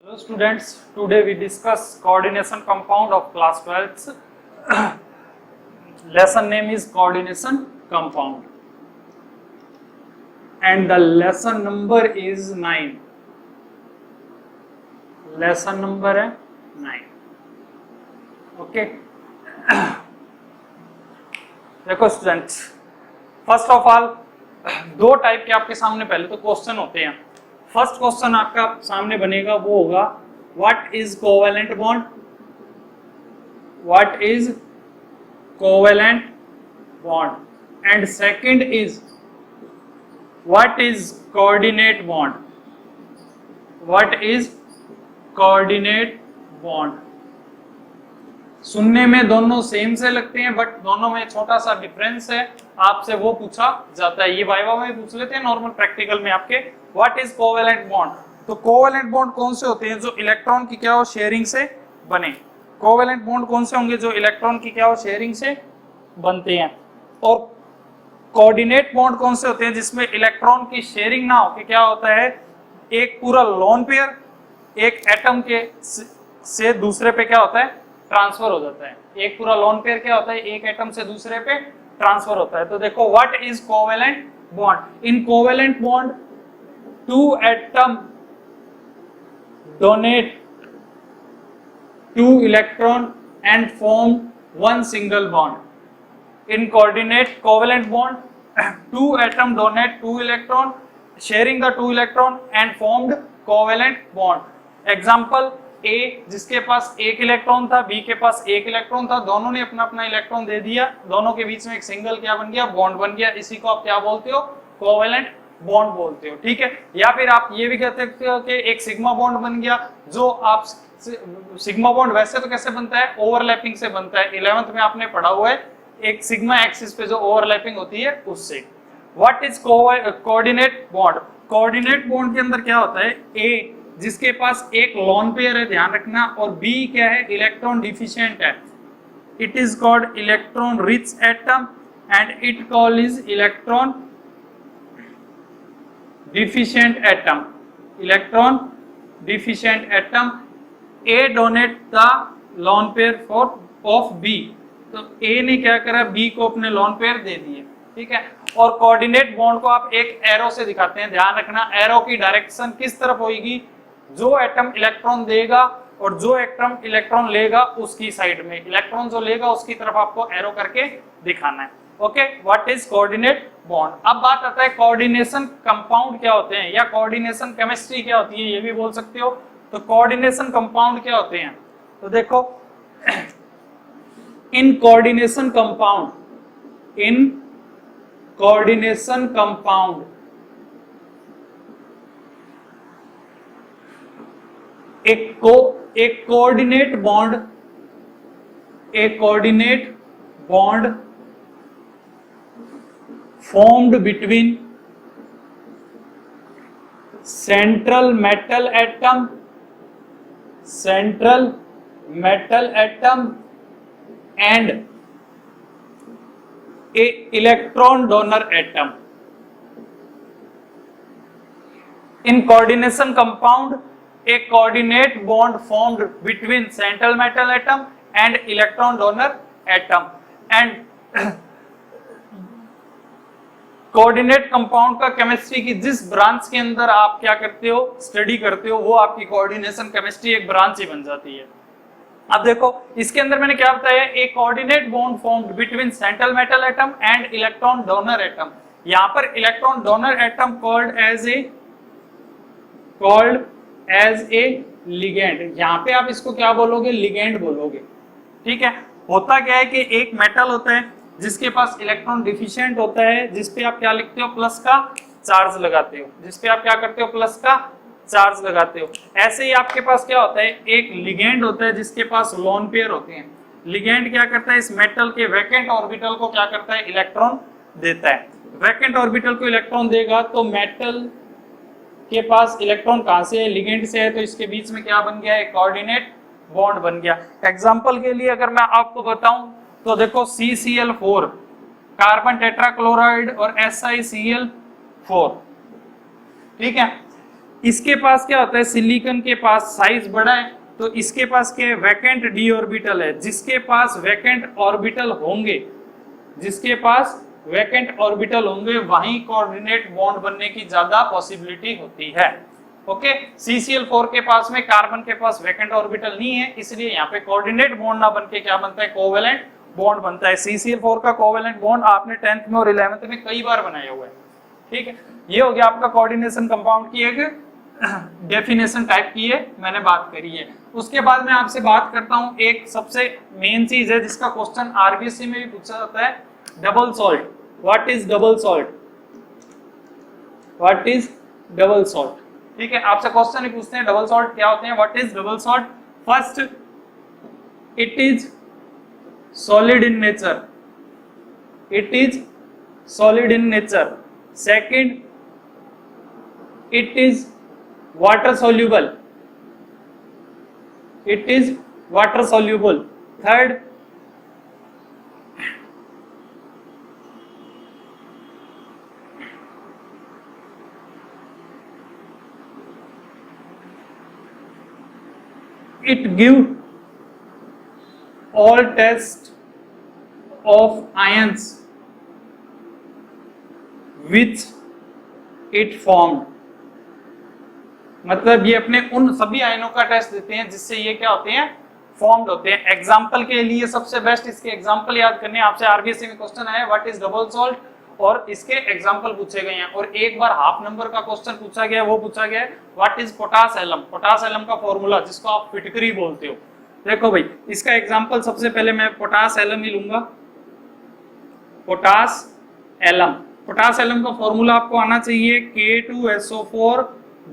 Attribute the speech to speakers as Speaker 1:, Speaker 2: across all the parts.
Speaker 1: Hello students, today we discuss coordination compound of class 12th. Lesson name is coordination compound and the lesson number is 9. Lesson number है 9. Okay. देखो students, first of all दो type के आपके सामने पहले तो question होते हैं. फर्स्ट क्वेश्चन आपका सामने बनेगा वो होगा what is covalent bond, what is covalent bond, and second is what is coordinate bond, what is coordinate bond. सुनने में दोनों सेम से लगते हैं बट दोनों में छोटा सा डिफरेंस है. आपसे वो पूछा जाता है, ये वाइवा में पूछ लेते हैं, नॉर्मल प्रैक्टिकल में आपके व्हाट इज कोवेलेंट बॉन्ड. तो कोवेलेंट बॉन्ड कौन से होते हैं? जो इलेक्ट्रॉन की क्या हो शेयरिंग से बने. कोवेलेंट बॉन्ड कौन से होंगे? जो इलेक्ट्रॉन की क्या हो शेयरिंग से बनते हैं. और कोऑर्डिनेट बॉन्ड कौन से होते हैं? जिसमें इलेक्ट्रॉन की शेयरिंग ना हो. कि क्या होता है, एक पूरा लोन पेयर एक एटम के से दूसरे पे क्या होता है ट्रांसफर हो जाता है. एक पूरा लोन पेयर क्या होता है एक एटम से दूसरे पे ट्रांसफर होता है. तो देखो what is covalent bond. In covalent bond two atom donate two electron and form one single bond. In coordinate covalent bond two atom donate two electron sharing the two electron and formed covalent bond. Example A जिसके पास एक electron था, B के पास एक electron था, दोनों ने अपना अपना इलेक्ट्रॉन दे दिया, दोनों के बीच में एक सिंगल क्या बन गया बॉन्ड बन गया. इसी को आप क्या बोलते हो कोवेलेंट बॉन्ड बोलते हो. ठीक है. या फिर आप ये भी कहते हो कि एक सिग्मा बॉन्ड बन गया. जो आप सिग्मा बॉन्ड वैसे तो कैसे बनता है ओवरलैपिंग से बनता है. 11th में आपने पढ़ा हुआ है एक सिग्मा एक्सिस पे जो ओवरलैपिंग होती है उससे. What is coordinate bond. Coordinate bond के अंदर क्या होता है ए जिसके पास एक लोन पेयर है ध्यान रखना, और बी क्या है इलेक्ट्रॉन डिफिशिएंट है. It is called electron rich atom and it called is electron deficient atom. Electron deficient atom. A donate the lone pair for of B. तो A ने क्या करा B को अपने lone pair दे दिए. ठीक है. और कोऑर्डिनेट बॉन्ड को आप एक एरो से दिखाते हैं. ध्यान रखना एरो की डायरेक्शन किस तरफ होगी, जो एटम इलेक्ट्रॉन देगा और जो एटम इलेक्ट्रॉन लेगा उसकी साइड में, इलेक्ट्रॉन जो लेगा उसकी तरफ आपको एरो करके दिखाना है. Okay. What is coordinate bond. अब बात आता है कोऑर्डिनेशन कंपाउंड क्या होते हैं या कोऑर्डिनेशन केमिस्ट्री क्या होती है, ये भी बोल सकते हो. तो कोऑर्डिनेशन कंपाउंड क्या होते हैं. तो देखो इन कोऑर्डिनेशन कंपाउंड एक coordinate bond formed between central metal atom and a electron donor atom. In coordination compound a coordinate bond formed between central metal atom and electron donor atom. And coordinate compound का chemistry की जिस branch के अंदर आप क्या करते हो study करते हो वो आपकी कोऑर्डिनेशन केमिस्ट्री एक ब्रांच ही बन जाती है. अब देखो इसके अंदर मैंने क्या बताया, एक coordinate bond formed between central metal atom and electron donor atom. यहां पर electron donor atom called as a ligand. यहां पे आप इसको क्या बोलोगे लिगेंड बोलोगे. ठीक है. होता क्या है कि एक मेटल होता है जिसके पास इलेक्ट्रॉन डिफिशिएंट होता है, जिसपे आप क्या लिखते हो प्लस का चार्ज लगाते हो, जिसपे आप क्या करते हो प्लस का चार्ज लगाते हो. ऐसे ही आपके पास क्या होता है एक लिगेंड होता है जिसके पास लोन पेयर होते हैं. लिगेंड क्या करता है इस मेटल के वैकेंट ऑर्बिटल को क्या करता है इलेक्ट्रॉन देता है. वैकेंट ऑर्बिटल को इलेक्ट्रॉन देगा तो मेटल के पास इलेक्ट्रॉन कहां से है लिगेंड से है, तो इसके बीच में क्या बन गया एक कोऑर्डिनेट बॉन्ड बन गया. एग्जांपल के लिए अगर मैं आपको बताऊं तो देखो CCl4 कार्बन टेट्राक्लोराइड और SiCl4. ठीक है. इसके पास क्या होता है, सिलिकॉन के पास साइज बड़ा है, तो इसके पास क्या है, वैकेंट डी ऑर्बिटल है। जिसके पास वैकेंट ऑर्बिटल होंगे, जिसके पास वैकेंट ऑर्बिटल होंगे, वहीं कोऑर्डिनेट बॉन्ड बनने की ज्यादा पॉसिबिलिटी होती है। ओके, CCl4 के पास में, कार्बन के पास वैकेंट ऑर्बिटल नहीं है, इसलिए यहाँ पे कोऑर्डिनेट बॉन्ड ना बनके क्या बनता है, कोवेलेंट बॉन्ड बनता है। CCl4 का कोवेलेंट बॉन्ड आपने 10th में और 11th में कई बार बनाया हुआ है। ठीक है, ये हो गया आपका कोऑर्डिनेशन कंपाउंड की एक डेफिनेशन टाइप की है, मैंने बात करी है। उसके बाद मैं आपसे बात करता हूं, एक सबसे मेन चीज है जिसका क्वेश्चन आरबीएससी में भी पूछा जाता है, double salt. What is double salt? What is double salt? ठीक है, आपसे क्वेश्चन ही पूछते हैं डबल सॉल्ट क्या होते हैं, what is double salt. First, it is solid in nature, it is solid in nature. Second, it is water soluble, it is water soluble. Third, it give all test of ions which it formed, मतलब ये अपने उन सभी आयनों का test देते हैं जिससे ये क्या होते हैं, फॉर्म्ड होते हैं। एग्जांपल के लिए सबसे बेस्ट इसके एग्जांपल याद करने, आपसे आरबीएससी में क्वेश्चन आया व्हाट इज डबल सॉल्ट, और इसके एग्जांपल पूछे गए हैं। और एक बार हाफ नंबर का क्वेश्चन पूछा गया, वो पूछा गया what is potash alum, potash alum का फॉर्मूला जिसको आप फिटकरी बोलते हो। देखो भाई, इसका एग्जाम्पल सबसे पहले मैं पोटास एलम ही लूंगा, पोटास एलम। पोटास एलम का फॉर्मूला आपको आना चाहिए K2SO4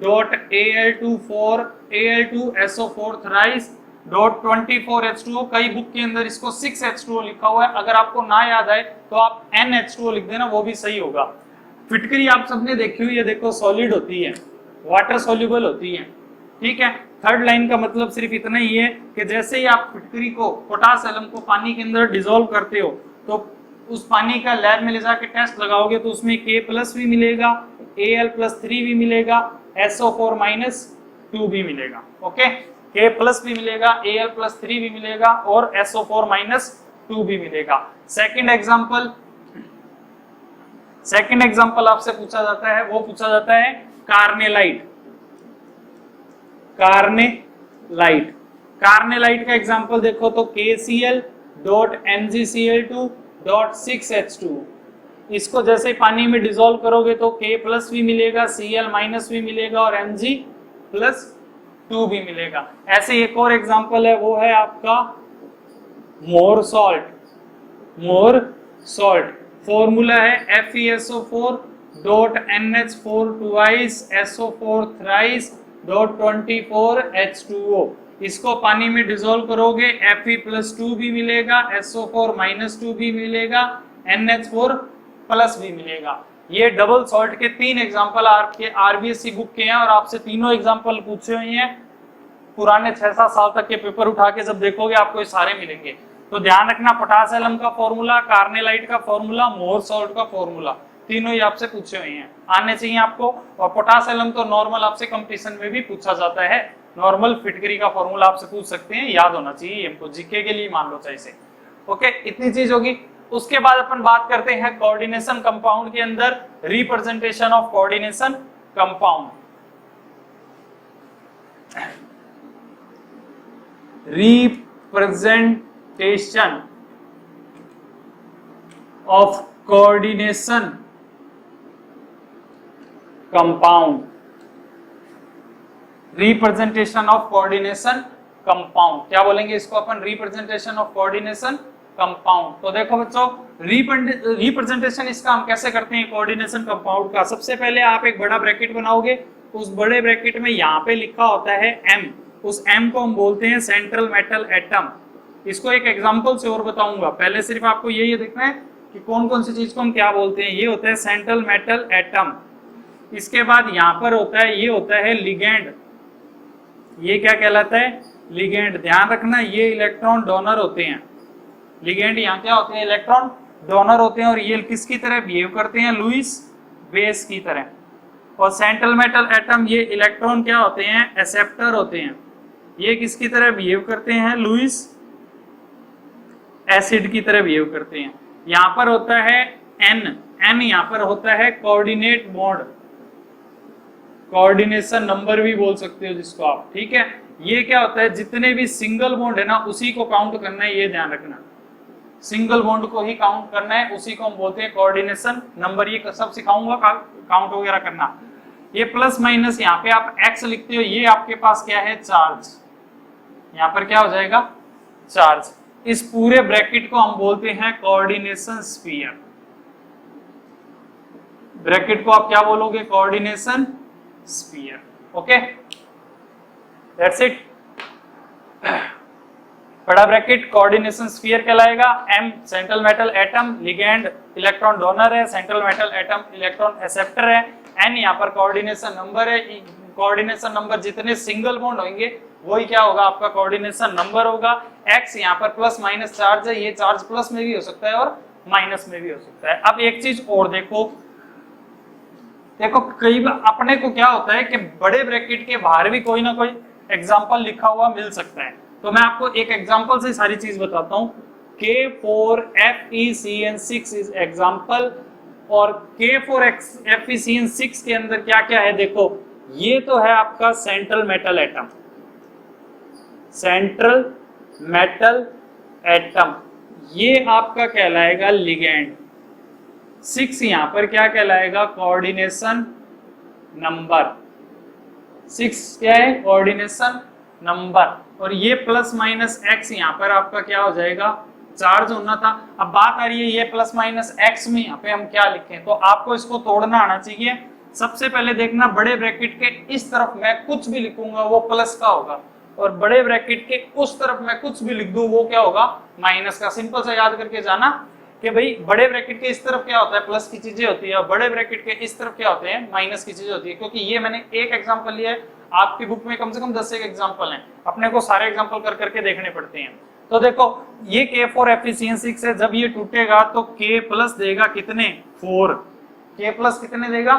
Speaker 1: dot Al2SO4 thrice dot 24H2O। कई बुक के अंदर इसको 6H2O लिखा हुआ है, अगर आपको ना याद आए तो आप NH2O लिख देना, वो भी सही होगा। फिटकरी आप सबने देखी हुई है, देखो सॉलिड होती है, वाटर सॉल्युबल होती है। ठीक है, थर्ड लाइन का मतलब सिर्फ इतना ही है कि जैसे ही आप फिटकरी को, पोटास एलम को पानी के अंदर डिसॉल्व करते हो, तो उस पानी का लैब में ले जाके टेस्ट लगाओगे तो उसमें K+ भी मिलेगा, Al+3 भी मिलेगा, SO4- 2 भी मिलेगा। ओके, K+ भी मिलेगा, Al+3 भी मिलेगा और SO4- 2 भी मिलेगा। सेकंड एग्जांपल आपसे पूछा जाता है, वो पूछा जाता है कार्नेलाइट। कार्नेलाइट का एग्जांपल देखो तो KCl.NgCl2.6H2। इसको जैसे ही पानी में डिसॉल्व करोगे तो K+ भी मिलेगा, Cl- भी मिलेगा और Mg+2 भी मिलेगा। ऐसे एक और एग्जांपल है, वो है आपका मोर सॉल्ट। फॉर्मूला है FeSO4 इसको पानी में डिसॉल्व करोगे Fe+2 भी मिलेगा, SO4- 2 भी मिलेगा, NH4+ भी मिलेगा। ये डबल सॉल्ट के 3 एग्जांपल आपके आरबीएससी बुक के हैं और आपसे तीनों एग्जांपल पूछे हुए हैं। पुराने 6-7 साल तक के पेपर उठा के जब देखोगे आपको ये सारे मिलेंगे। तो ध्यान रखना, पोटास एलम का फॉर्मूला, कार्नेलाइट का फॉर्मूला, मोर सॉल्ट का फॉर्मूला, तीनों ही आपसे पूछे हुए हैं, आने चाहिए आपको। और पोटास एलम तो नॉर्मल आपसे कंपटीशन में भी पूछा जाता है, नॉर्मल फिटकरी का फॉर्मूला आपसे पूछ सकते हैं, याद होना चाहिए हमको, जीके के लिए मान लो चाहे से। ओके, इतनी चीज होगी। उसके बाद अपन बात करते हैं कोऑर्डिनेशन कंपाउंड के अंदर representation of coordination compound. Representation of coordination compound, representation of coordination compound, क्या बोलेंगे इसको अपन, रिप्रेजेंटेशन ऑफ कोऑर्डिनेशन कंपाउंड। तो देखो बच्चों, रिप्रेजेंटेशन इसका हम कैसे करते हैं कोऑर्डिनेशन कंपाउंड का। सबसे पहले आप एक बड़ा ब्रैकेट बनाओगे, उस बड़े ब्रैकेट में यहाँ पे लिखा होता है M, उस M को हम बोलते हैं सेंट्रल मेटल एटम। इसको एक एग्जांपल से और बताऊंगा, पहले सिर्फ आपको ये देखना है कि कौन कौन सी चीज को हम क्या बोलते हैं। ये होता है सेंट्रल मेटल एटम। इसके बाद यहाँ पर होता है, ये होता है लिगेंड। ये क्या कहलाता है, लिगेंड। ध्यान रखना, ये इलेक्ट्रॉन डोनर होते हैं। लिगेंड यहाँ क्या होते हैं, इलेक्ट्रॉन डोनर होते हैं। और ये किसकी तरह बिहेव करते हैं, लुईस बेस की तरह। और सेंट्रल मेटल एटम, ये इलेक्ट्रॉन क्या होते हैं, एक्सेप्टर होते हैं। ये किसकी तरह बिहेव करते हैं, लुईस एसिड की तरह बिहेव करते हैं। यहां पर होता है एन यहां पर होता है कोऑर्डिनेट बॉन्ड, कोऑर्डिनेशन नंबर भी बोल सकते हो जिसको आप, ठीक है। ये क्या होता है, जितने भी सिंगल बॉन्ड है ना उसी को काउंट करना है, ये ध्यान रखना, सिंगल बॉन्ड को ही काउंट करना है, उसी को हम बोलते हैं कोऑर्डिनेशन नंबर। ये सब सिखाऊंगा काउंट वगैरह करना। ये प्लस माइनस यहाँ पे आप एक्स लिखते हो, ये आपके पास क्या है, चार्ज, यहाँ पर क्या हो जाएगा, चार्ज। इस पूरे ब्रैकेट को हम बोलते हैं कोऑर्डिनेशन स्फीयर। ब्रैकेट को आप क्या बोलोगे, coordination sphere. Okay, that's it. बड़ा ब्रैकेट कोऑर्डिनेशन स्फीयर कहलाएगा। M central metal atom, ligand electron donor है, central metal atom electron acceptor है। एन यहाँ पर कोऑर्डिनेशन नंबर है, कोऑर्डिनेशन नंबर जितने सिंगल बॉन्ड होंगे वही क्या होगा, आपका कोऑर्डिनेशन नंबर होगा। एक्स यहाँ पर प्लस माइनस चार्ज है, ये चार्ज प्लस में भी हो सकता है और माइनस में भी हो सकता है। अब एक चीज और देखो कई बार अपने को क्या होता है कि बड़े ब्रैकेट के बाहर भी कोई ना कोई एग्जाम्पल लिखा हुआ मिल सकता है, तो मैं आपको एक एग्जाम्पल से सारी चीज बताता हूँ। K4FeCN6 इज एग्जाम्पल, और K4FeCN6 के अंदर क्या क्या है देखो, ये तो है आपका central metal atom, central metal atom, ये आपका कहलाएगा लिगेंड। 6 यहां पर क्या कहलाएगा, कोऑर्डिनेशन नंबर। 6 क्या है, कोऑर्डिनेशन नंबर। और ये प्लस माइनस एक्स यहाँ पर आपका क्या हो जाएगा, चार्ज होना था। अब बात आ रही है ये प्लस माइनस एक्स में यहाँ पे हम क्या लिखें, तो आपको इसको तोड़ना आना चाहिए। सबसे पहले देखना, बड़े ब्रैकेट के इस तरफ मैं कुछ भी लिखूंगा वो प्लस का होगा, और बड़े ब्रैकेट के उस तरफ मैं कुछ भी लिख दूं वो क्या होगा, माइनस का। सिंपल सा याद करके जाना कि भाई बड़े ब्रैकेट के इस तरफ क्या होता है, प्लस की चीजें होती है, और बड़े ब्रैकेट के इस तरफ क्या होते हैं, माइनस की चीजें होती है। क्योंकि ये मैंने एक एग्जांपल लिया है, आपकी बुक में कम से कम 10 एग्जांपल हैं, अपने को सारे एग्जांपल कर करके देखने पड़ते हैं। तो देखो ये K4FeCN6 है, जब ये टूटेगा तो K प्लस देगा कितने, 4, K प्लस कितने देगा,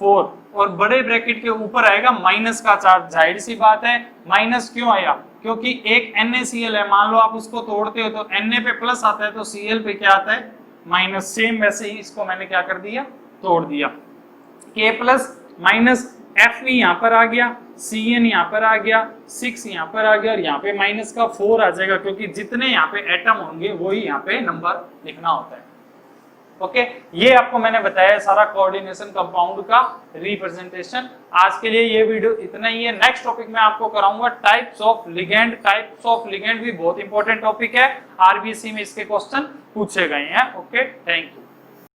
Speaker 1: 4, और बड़े ब्रैकेट के ऊपर आएगा माइनस का चार्ज। जाहिर सी बात है माइनस क्यों आया, क्योंकि एक NaCl है, मान लो आप उसको तोड़ते हो तो Na पे प्लस आता है तो Cl पे क्या आता है, माइनस। सेम वैसे ही इसको मैंने क्या कर दिया, तोड़ दिया। K प्लस माइनस Fe यहाँ पर आ गया, Cn यहाँ पर आ गया, 6 यहाँ पर आ गया, और यहाँ पे माइनस का 4 आ जाएगा, क्योंकि जितने यहाँ पे एटम होंगे वही यहाँ पे नंबर लिखना होता है। ओके, ये आपको मैंने बताया सारा कोऑर्डिनेशन कंपाउंड का रिप्रेजेंटेशन। आज के लिए ये वीडियो इतना ही है। नेक्स्ट टॉपिक में आपको कराऊंगा types of ligand. Types of ligand भी बहुत इंपॉर्टेंट टॉपिक है, आरबीएससी में इसके क्वेश्चन पूछे गए हैं। Okay, thank you.